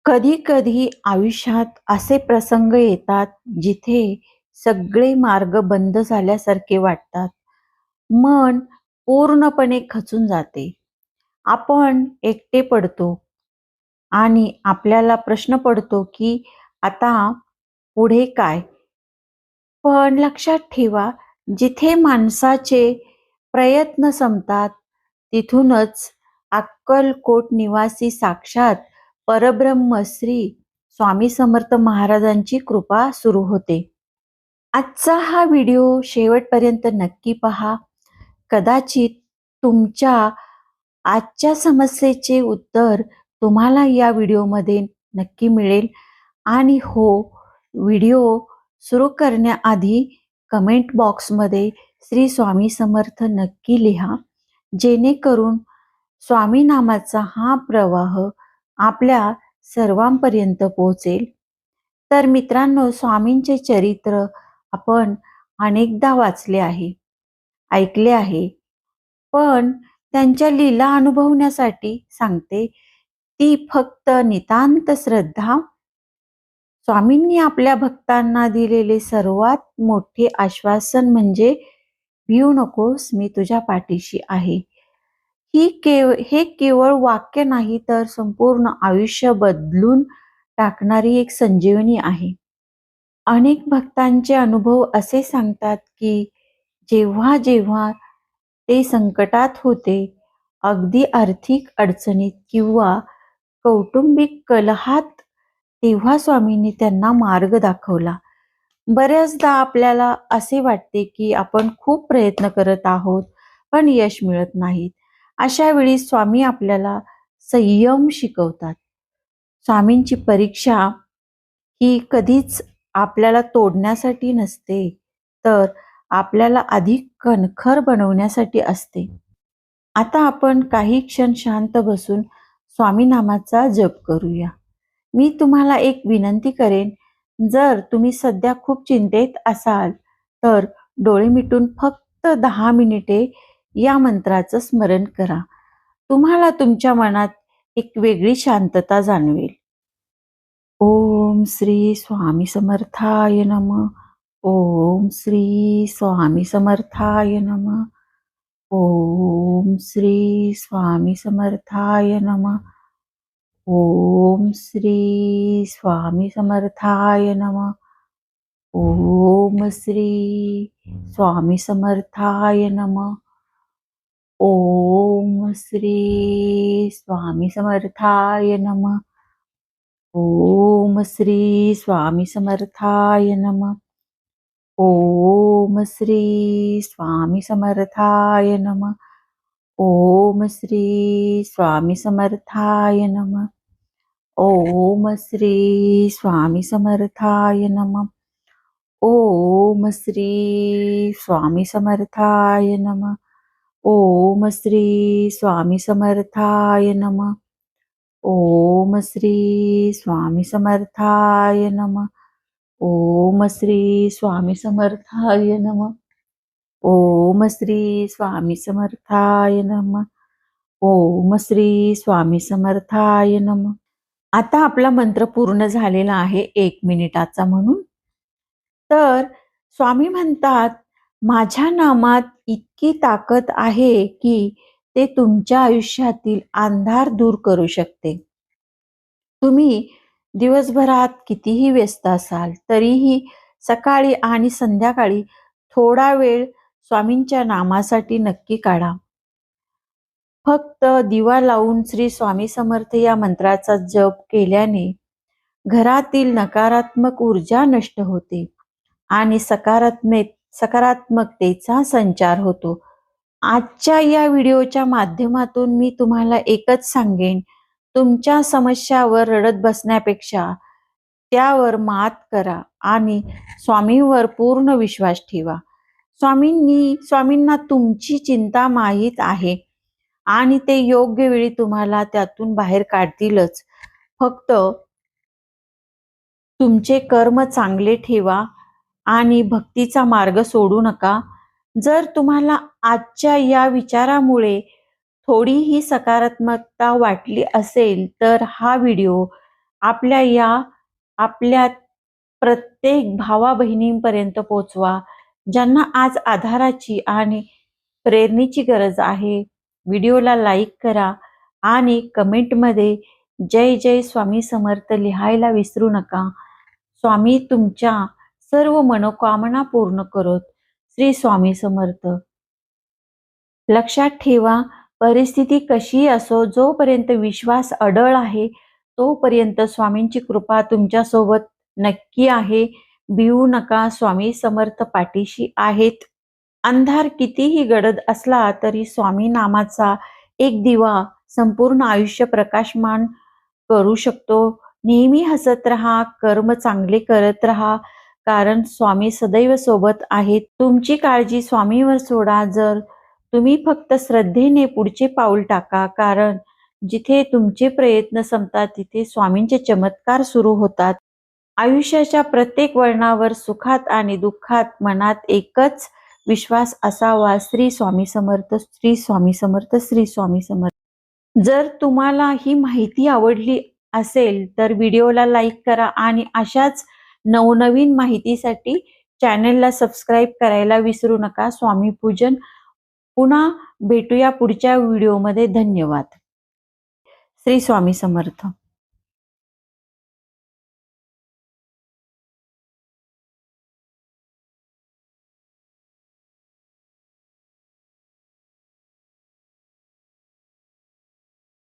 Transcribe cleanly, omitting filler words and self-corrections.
कधी कधी आयुष्यात असे प्रसंग येतात जिथे सगळे मार्ग बंद झाल्यासारखे वाटतात. मन पूर्णपणे खचून जाते. आपण एकटे पडतो आणि आपल्याला प्रश्न पडतो की आता पुढे काय. पण लक्षात ठेवा, जिथे माणसाचे प्रयत्न संपतात तिथूनच अक्कलकोट निवासी साक्षात परब्रह्म श्री स्वामी समर्थ महाराजांची कृपा सुरू होते. आजचा हा व्हिडिओ शेवटपर्यंत नक्की पहा. कदाचित तुमच्या आजच्या समस्येचे उत्तर तुम्हाला या व्हिडिओमध्ये नक्की मिळेल. आणि हो, व्हिडिओ सुरू करण्याआधी कमेंट बॉक्समध्ये श्री स्वामी समर्थ नक्की लिहा, जेणेकरून स्वामी नामाचा हा प्रवाह आपल्या सर्वांपर्यंत पोहोचेल. तर मित्रांनो, स्वामींचे चरित्र आपण अनेकदा वाचले आहे, ऐकले आहे, पण त्यांच्या लीला अनुभवण्यासाठी सांगते ती फक्त नितांत श्रद्धा. स्वामींनी आपल्या भक्तांना दिलेले सर्वात मोठे आश्वासन म्हणजे भिऊ नकोस, मी तुझ्या पाठीशी आहे. हे केवळ वाक्य नाही, तर संपूर्ण आयुष्य बदलून टाकणारी एक संजीवनी आहे. अनेक भक्तांचे अनुभव असे सांगतात की जेव्हा जेव्हा ते संकटात होते, अगदी आर्थिक अडचणीत किंवा कौटुंबिक कलहात, तेव्हा स्वामींनी त्यांना मार्ग दाखवला. बऱ्याचदा आपल्याला असे वाटते की आपण खूप प्रयत्न करत आहोत पण यश मिळत नाहीत. अशा वेळी स्वामी आपल्याला संयम शिकवतात. स्वामींची परीक्षा ही कधीच आपल्याला तोडण्यासाठी नसते, तर आपल्याला अधिक कणखर बनवण्यासाठी असते. आता आपण काही क्षण शांत बसून स्वामी नामाचा जप करूया. मी तुम्हाला एक विनंती करेन, जर तुम्ही सध्या खूप चिंतेत असाल तर डोळे मिटून फक्त 10 मिनिटे या मंत्राचं स्मरण करा. तुम्हाला तुमच्या मनात एक वेगळी शांतता जाणवेल. ओम श्री स्वामी समर्थाय नमः. ओम श्री स्वामी समर्थाय नमः. ओम श्री स्वामी समर्थाय नमः. ओम श्री स्वामी समर्थाय नमः. ओम श्री स्वामी समर्थाय नमः. ओम श्री स्वामी समर्थाय नमः. ओम श्री स्वामी समर्थाय नमः. ओम श्री स्वामी समर्थाय नमः. ओम श्री स्वामी समर्थाय नमः. ओम श्री स्वामी समर्थाय नमः. ओम श्री स्वामी समर्थाय नमः. ओम श्री स्वामी समर्थाय नमः. ओम श्री स्वामी समर्थाय नमः. ओम श्री स्वामी समर्थाय नमः. ओम श्री स्वामी समर्थाय नमः. ओम श्री स्वामी समर्थाय नमः. आता आपला मंत्र पूर्ण झालेला आहे 1 मिनिटाचा म्हणून. तर स्वामी म्हणतात, माझ्या नामात इतकी ताकद आहे की ते तुमच्या आयुष्यातील अंधार दूर करू शकते. तुम्ही दिवसभरात कितीही व्यस्त असाल तरीही सकाळी आणि संध्याकाळी थोडा वेळ स्वामींच्या नामासाठी नक्की काढा. फक्त दिवा लावून श्री स्वामी समर्थ या मंत्राचा जप केल्याने घरातील नकारात्मक ऊर्जा नष्ट होते आणि सकारात्मकतेचा संचार होतो. आजच्या या व्हिडिओच्या माध्यमातून मी तुम्हाला एकच सांगेन, तुमच्या समस्यावर रडत बसण्यापेक्षा त्यावर मात करा आणि स्वामींवर पूर्ण विश्वास ठेवा. स्वामींना तुमची चिंता माहीत आहे आणि ते योग्य वेळी तुम्हाला त्यातून बाहेर काढतीलच. फक्त तुमचे कर्म चांगले ठेवा आणि भक्तीचा मार्ग सोडू नका. जर तुम्हाला आजच्या या विचारामुळे थोडीही सकारात्मकता वाटली असेल तर हा व्हिडिओ आपल्या प्रत्येक भावा बहिणींपर्यंत पोचवा, ज्यांना आज आधाराची आणि प्रेरणेची गरज आहे. व्हिडिओला लाईक करा आणि कमेंटमध्ये जय जय स्वामी समर्थ लिहायला विसरू नका. स्वामी तुमच्या सर्व मनोकामना पूर्ण करोत. श्री स्वामी समर्थ. लक्षात ठेवा, परिस्थिती कशी असो, जोपर्यंत विश्वास अडळ आहे तोपर्यंत स्वामींची कृपा तुमच्यासोबत नक्की आहे. भिवू नका, स्वामी समर्थ पाठीशी आहेत. अंधार कितीही गडद असला तरी स्वामी नामाचा एक दिवा संपूर्ण आयुष्य प्रकाशमान करू शकतो. नेहमी हसत राहा, कर्म चांगले करत राहा, कारण स्वामी सदैव सोबत आहेत. तुमची काळजी स्वामीवर सोडा. जर तुम्ही फक्त श्रद्धेने पुढचे पाऊल टाका, कारण जिथे तुमचे प्रयत्न संपतात तिथे स्वामींचे चमत्कार सुरू होतात. आयुष्याच्या प्रत्येक वळणावर सुखात आणि दुःखात मनात एकच विश्वास असावा, श्री स्वामी समर्थ, श्री स्वामी समर्थ, श्री स्वामी समर्थ. जर तुम्हाला ही माहिती आवडली असेल तर व्हिडिओला लाईक करा आणि अशाच नवनवीन माहितीसाठी चॅनेलला सबस्क्राईब करायला विसरू नका. स्वामी पूजन. पुन्हा भेटूया पुढच्या व्हिडिओमध्ये. धन्यवाद. श्री स्वामी समर्थ.